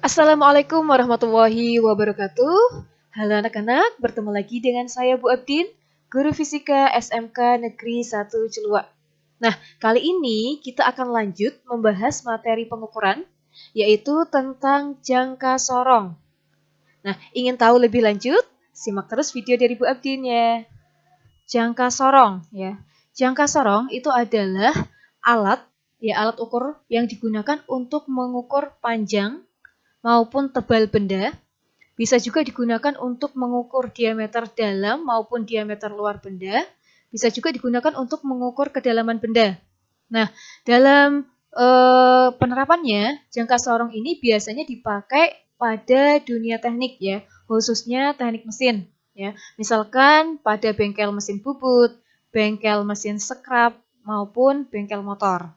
Assalamualaikum warahmatullahi wabarakatuh. Halo anak-anak, bertemu lagi dengan saya Bu Abdin, Guru Fisika SMK Negeri 1 Ciluak. Nah, kali ini kita akan lanjut membahas materi pengukuran, yaitu tentang jangka sorong. Nah, ingin tahu lebih lanjut? Simak terus video dari Bu Abdin ya. Jangka sorong ya. Jangka sorong itu adalah alat ukur yang digunakan untuk mengukur panjang maupun tebal benda, bisa juga digunakan untuk mengukur diameter dalam maupun diameter luar benda, bisa juga digunakan untuk mengukur kedalaman benda. Nah, dalam penerapannya, jangka sorong ini biasanya dipakai pada dunia teknik ya, khususnya teknik mesin ya. Misalkan pada bengkel mesin bubut, bengkel mesin scrap maupun bengkel motor.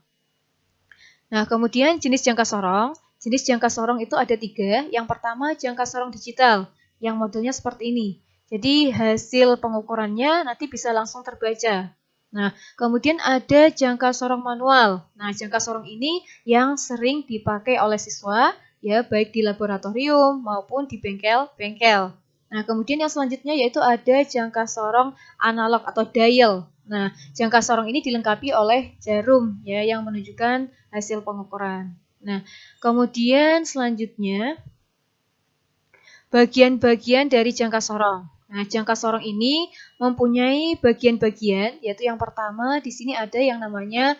Nah, kemudian jenis jangka sorong. Jenis jangka sorong itu ada 3. Yang pertama jangka sorong digital, yang modelnya seperti ini. Jadi hasil pengukurannya nanti bisa langsung terbaca. Nah, kemudian ada jangka sorong manual. Nah, jangka sorong ini yang sering dipakai oleh siswa, ya baik di laboratorium maupun di bengkel-bengkel. Nah, kemudian yang selanjutnya yaitu ada jangka sorong analog atau dial. Nah, jangka sorong ini dilengkapi oleh jarum ya yang menunjukkan hasil pengukuran. Nah, kemudian selanjutnya bagian-bagian dari jangka sorong. Nah, jangka sorong ini mempunyai bagian-bagian, yaitu yang pertama di sini ada yang namanya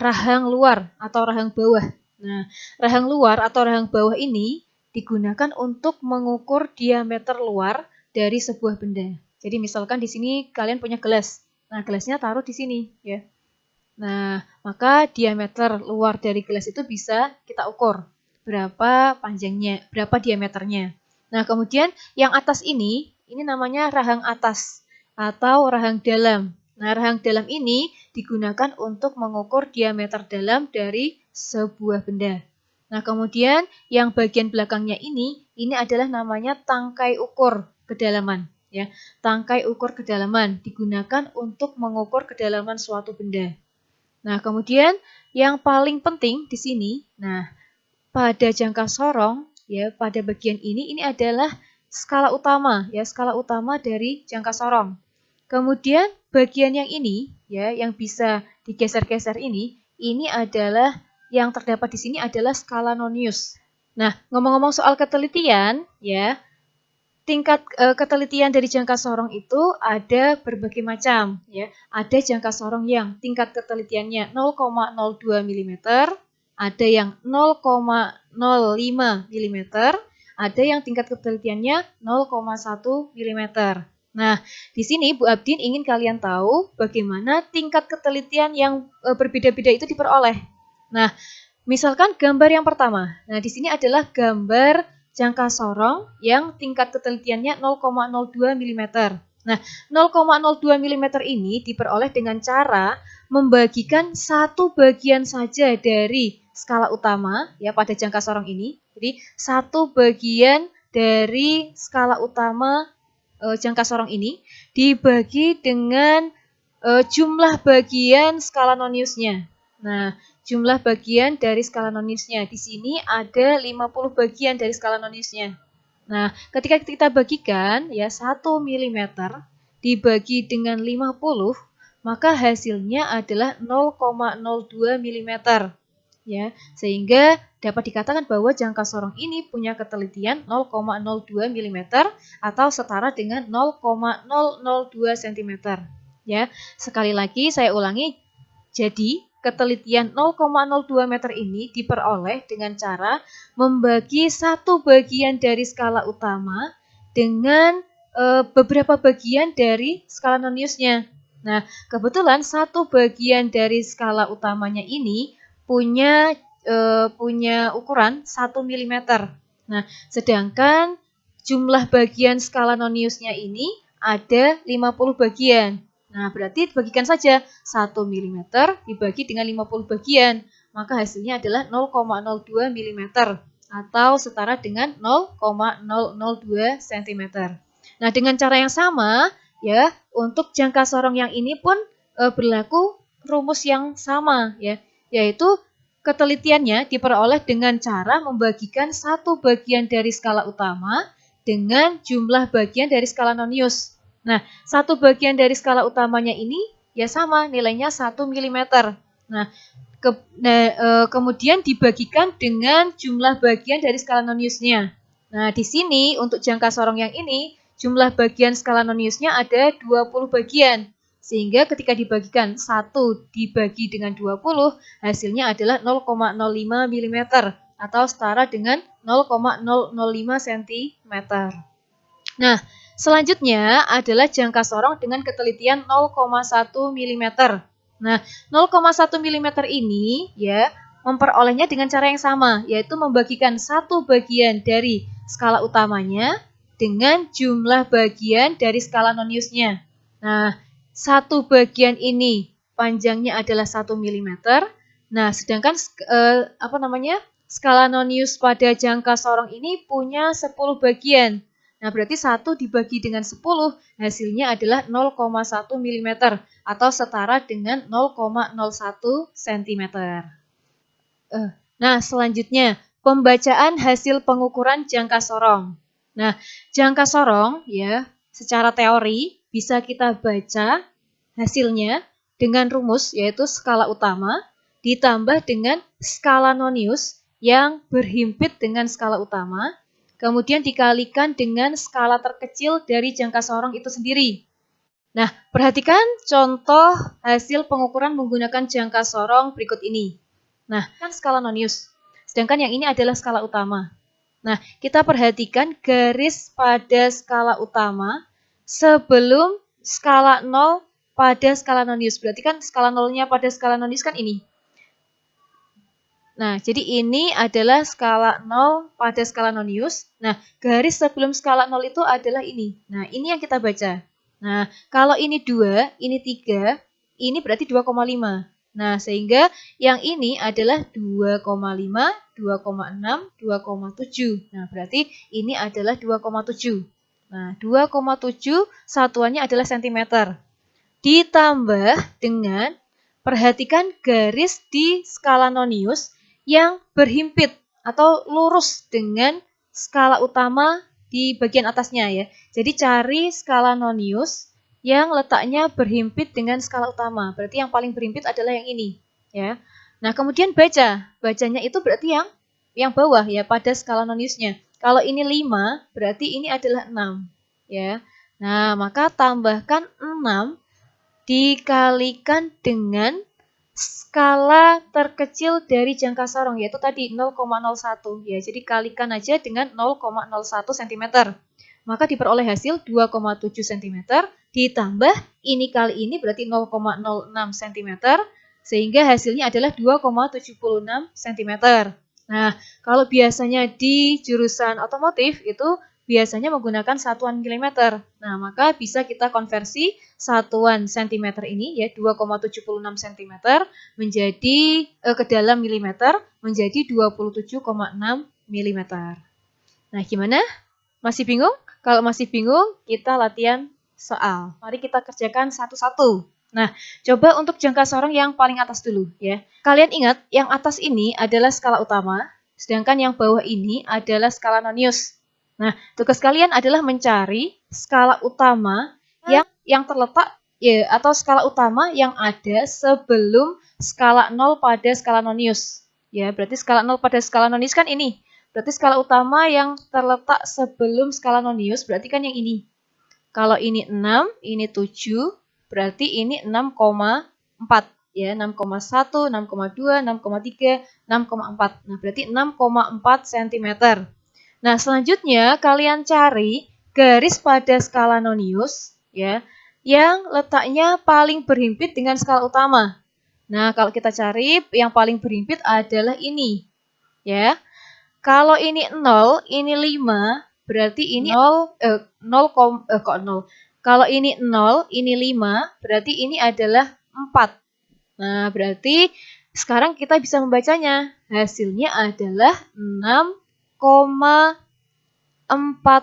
rahang luar atau rahang bawah. Nah, rahang luar atau rahang bawah ini digunakan untuk mengukur diameter luar dari sebuah benda. Jadi misalkan di sini kalian punya gelas. Nah, gelasnya taruh di sini ya. Nah, maka diameter luar dari gelas itu bisa kita ukur berapa panjangnya, berapa diameternya. Nah, kemudian yang atas ini namanya rahang atas atau rahang dalam. Nah, rahang dalam ini digunakan untuk mengukur diameter dalam dari sebuah benda. Nah, kemudian yang bagian belakangnya ini adalah namanya tangkai ukur kedalaman. Ya, tangkai ukur kedalaman digunakan untuk mengukur kedalaman suatu benda. Nah, kemudian yang paling penting di sini, nah, pada jangka sorong, ya, pada bagian ini adalah skala utama, ya, skala utama dari jangka sorong. Kemudian bagian yang ini, ya, yang bisa digeser-geser ini adalah yang terdapat di sini adalah skala nonius. Nah, ngomong-ngomong soal ketelitian, ya, tingkat ketelitian dari jangka sorong itu ada berbagai macam ya. Ada jangka sorong yang tingkat ketelitiannya 0,02 mm, ada yang 0,05 mm, ada yang tingkat ketelitiannya 0,1 mm. Nah, di sini Bu Abdin ingin kalian tahu bagaimana tingkat ketelitian yang berbeda-beda itu diperoleh. Nah, misalkan gambar yang pertama. Nah, di sini adalah gambar jangka sorong yang tingkat ketelitiannya 0,02 mm. Nah, 0,02 mm ini diperoleh dengan cara membagikan satu bagian saja dari skala utama ya pada jangka sorong ini. Jadi, satu bagian dari skala utama jangka sorong ini dibagi dengan jumlah bagian skala noniusnya. Nah, jumlah bagian dari skala noniusnya. Di sini ada 50 bagian dari skala noniusnya. Nah, ketika kita bagikan ya 1 mm dibagi dengan 50, maka hasilnya adalah 0,02 mm. Ya, sehingga dapat dikatakan bahwa jangka sorong ini punya ketelitian 0,02 mm atau setara dengan 0,002 cm. Ya, sekali lagi saya ulangi. Jadi, ketelitian 0,02 meter ini diperoleh dengan cara membagi satu bagian dari skala utama dengan beberapa bagian dari skala noniusnya. Nah, kebetulan satu bagian dari skala utamanya ini punya ukuran 1 mm. Nah, sedangkan jumlah bagian skala noniusnya ini ada 50 bagian. Nah, berarti bagikan saja 1 mm dibagi dengan 50 bagian. Maka hasilnya adalah 0,02 mm atau setara dengan 0,002 cm. Nah, dengan cara yang sama, ya, untuk jangka sorong yang ini pun berlaku rumus yang sama, ya, yaitu ketelitiannya diperoleh dengan cara membagikan satu bagian dari skala utama dengan jumlah bagian dari skala nonius. Nah, satu bagian dari skala utamanya ini ya sama, nilainya 1 mm. Nah, kemudian dibagikan dengan jumlah bagian dari skala noniusnya. Nah, di sini untuk jangka sorong yang ini, jumlah bagian skala noniusnya ada 20 bagian. Sehingga ketika dibagikan 1 dibagi dengan 20, hasilnya adalah 0,05 mm atau setara dengan 0,005 cm. Nah, selanjutnya adalah jangka sorong dengan ketelitian 0,1 mm. Nah, 0,1 mm ini ya memperolehnya dengan cara yang sama, yaitu membagikan satu bagian dari skala utamanya dengan jumlah bagian dari skala noniusnya. Nah, satu bagian ini panjangnya adalah 1 mm. Nah, sedangkan skala nonius pada jangka sorong ini punya 10 bagian. Nah, berarti 1 dibagi dengan 10, hasilnya adalah 0,1 mm atau setara dengan 0,01 cm. Nah, selanjutnya, pembacaan hasil pengukuran jangka sorong. Nah, jangka sorong ya, secara teori bisa kita baca hasilnya dengan rumus yaitu skala utama ditambah dengan skala nonius yang berhimpit dengan skala utama, kemudian dikalikan dengan skala terkecil dari jangka sorong itu sendiri. Nah, perhatikan contoh hasil pengukuran menggunakan jangka sorong berikut ini. Nah, kan skala nonius, sedangkan yang ini adalah skala utama. Nah, kita perhatikan garis pada skala utama sebelum skala 0 pada skala nonius. Berarti kan skala 0-nya pada skala nonius kan ini. Nah, jadi ini adalah skala 0 pada skala nonius. Nah, garis sebelum skala 0 itu adalah ini. Nah, ini yang kita baca. Nah, kalau ini 2, ini 3, ini berarti 2,5. Nah, sehingga yang ini adalah 2,5, 2,6, 2,7. Nah, berarti ini adalah 2,7. Nah, 2,7 satuannya adalah cm. Ditambah dengan, perhatikan garis di skala nonius yang berhimpit atau lurus dengan skala utama di bagian atasnya ya. Jadi cari skala nonius yang letaknya berhimpit dengan skala utama. Berarti yang paling berhimpit adalah yang ini ya. Nah, kemudian bacanya itu berarti yang bawah ya pada skala noniusnya. Kalau ini 5, berarti ini adalah 6 ya. Nah, maka tambahkan 6 dikalikan dengan skala terkecil dari jangka sorong, yaitu tadi 0,01 ya. Jadi kalikan aja dengan 0,01 cm. Maka diperoleh hasil 2,7 cm ditambah ini kali ini berarti 0,06 cm sehingga hasilnya adalah 2,76 cm. Nah, kalau biasanya di jurusan otomotif itu biasanya menggunakan satuan mm. Nah, maka bisa kita konversi satuan cm ini ya 2,76 cm menjadi ke dalam milimeter menjadi 27,6 mm. Nah, gimana? Masih bingung? Kalau masih bingung, kita latihan soal. Mari kita kerjakan satu-satu. Nah, coba untuk jangka sorong yang paling atas dulu ya. Kalian ingat, yang atas ini adalah skala utama, sedangkan yang bawah ini adalah skala nonius. Nah, tugas kalian adalah mencari skala utama yang terletak ya atau skala utama yang ada sebelum skala 0 pada skala nonius. Ya, berarti skala 0 pada skala nonius kan ini. Berarti skala utama yang terletak sebelum skala nonius berarti kan yang ini. Kalau ini 6, ini 7, berarti ini 6,4 ya, 6,1, 6,2, 6,3, 6,4. Nah, berarti 6,4 cm. Nah, selanjutnya kalian cari garis pada skala nonius ya yang letaknya paling berhimpit dengan skala utama. Nah, kalau kita cari yang paling berhimpit adalah ini ya. Kalau ini 0, ini 5, berarti ini 0. Kalau ini 0, ini 5, berarti ini adalah 4. Nah, berarti sekarang kita bisa membacanya. Hasilnya adalah 6,44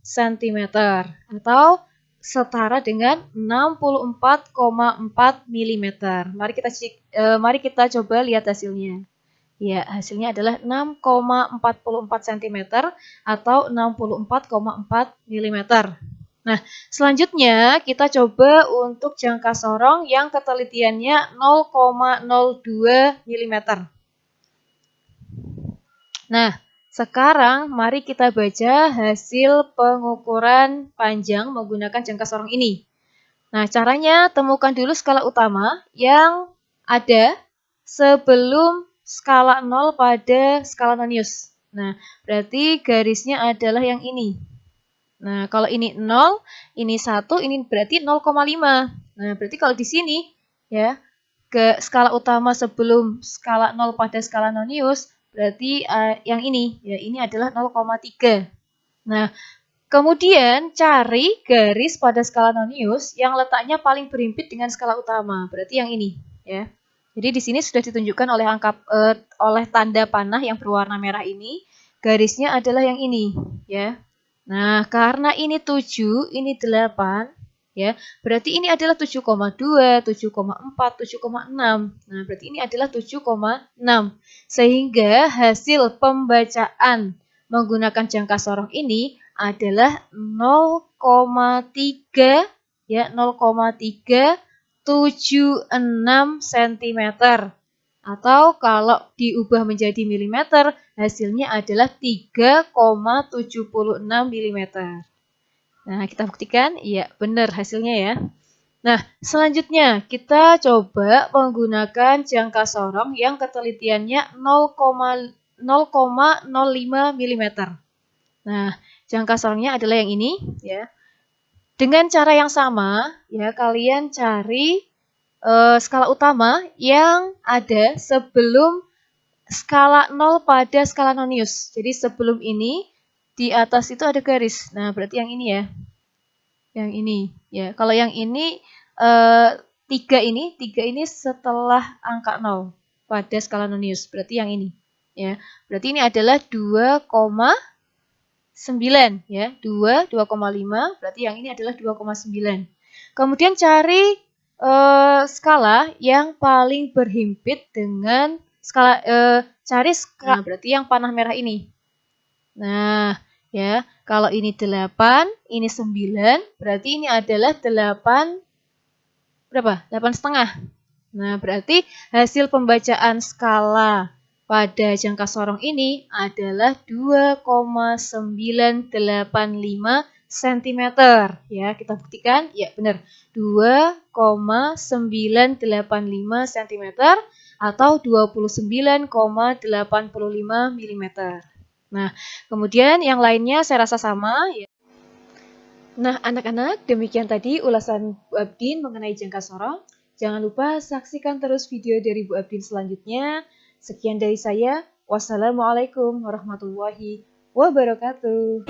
cm atau setara dengan 64,4 mm. Mari kita coba lihat hasilnya. Ya, hasilnya adalah 6,44 cm atau 64,4 mm. Nah, selanjutnya kita coba untuk jangka sorong yang ketelitiannya 0,02 mm. Nah, sekarang mari kita baca hasil pengukuran panjang menggunakan jangka sorong ini. Nah, caranya temukan dulu skala utama yang ada sebelum skala 0 pada skala nonius. Nah, berarti garisnya adalah yang ini. Nah, kalau ini 0, ini 1, ini berarti 0,5. Nah, berarti kalau di sini ya, ke skala utama sebelum skala 0 pada skala nonius, berarti yang ini, ya ini adalah 0,3. Nah, kemudian cari garis pada skala nonius yang letaknya paling berhimpit dengan skala utama, berarti yang ini, ya. Jadi di sini sudah ditunjukkan oleh tanda panah yang berwarna merah ini, garisnya adalah yang ini, ya. Nah, karena ini 7, ini 8, ya. Berarti ini adalah 7,2, 7,4, 7,6. Nah, berarti ini adalah 7,6. Sehingga hasil pembacaan menggunakan jangka sorong ini adalah 0,3 ya 0,376 cm atau kalau diubah menjadi milimeter hasilnya adalah 3,76 mm. Nah, kita buktikan iya benar hasilnya ya. Nah, selanjutnya kita coba menggunakan jangka sorong yang ketelitiannya 0,05 mm. Nah, jangka sorongnya adalah yang ini ya. Dengan cara yang sama ya, kalian cari skala utama yang ada sebelum skala 0 pada skala nonius. Jadi sebelum ini di atas itu ada garis. Nah, berarti yang ini ya. Yang ini ya. Kalau yang ini 3 ini setelah angka 0 pada skala nonius. Berarti yang ini ya. Berarti ini adalah 2,9 ya. 2,5 berarti yang ini adalah 2,9. Kemudian cari skala yang paling berhimpit dengan skala cari skala berarti yang panah merah ini. Nah, ya, kalau ini 8, ini 9, berarti ini adalah 8 berapa? 8,5. Nah, berarti hasil pembacaan skala pada jangka sorong ini adalah 2,985 cm. Ya, kita buktikan. Ya, benar. 2,985 cm atau 29,85 mm. Nah, kemudian yang lainnya saya rasa sama. Ya. Nah, anak-anak, demikian tadi ulasan Bu Abdin mengenai jangka sorong. Jangan lupa saksikan terus video dari Bu Abdin selanjutnya. Sekian dari saya. Wassalamualaikum warahmatullahi wabarakatuh.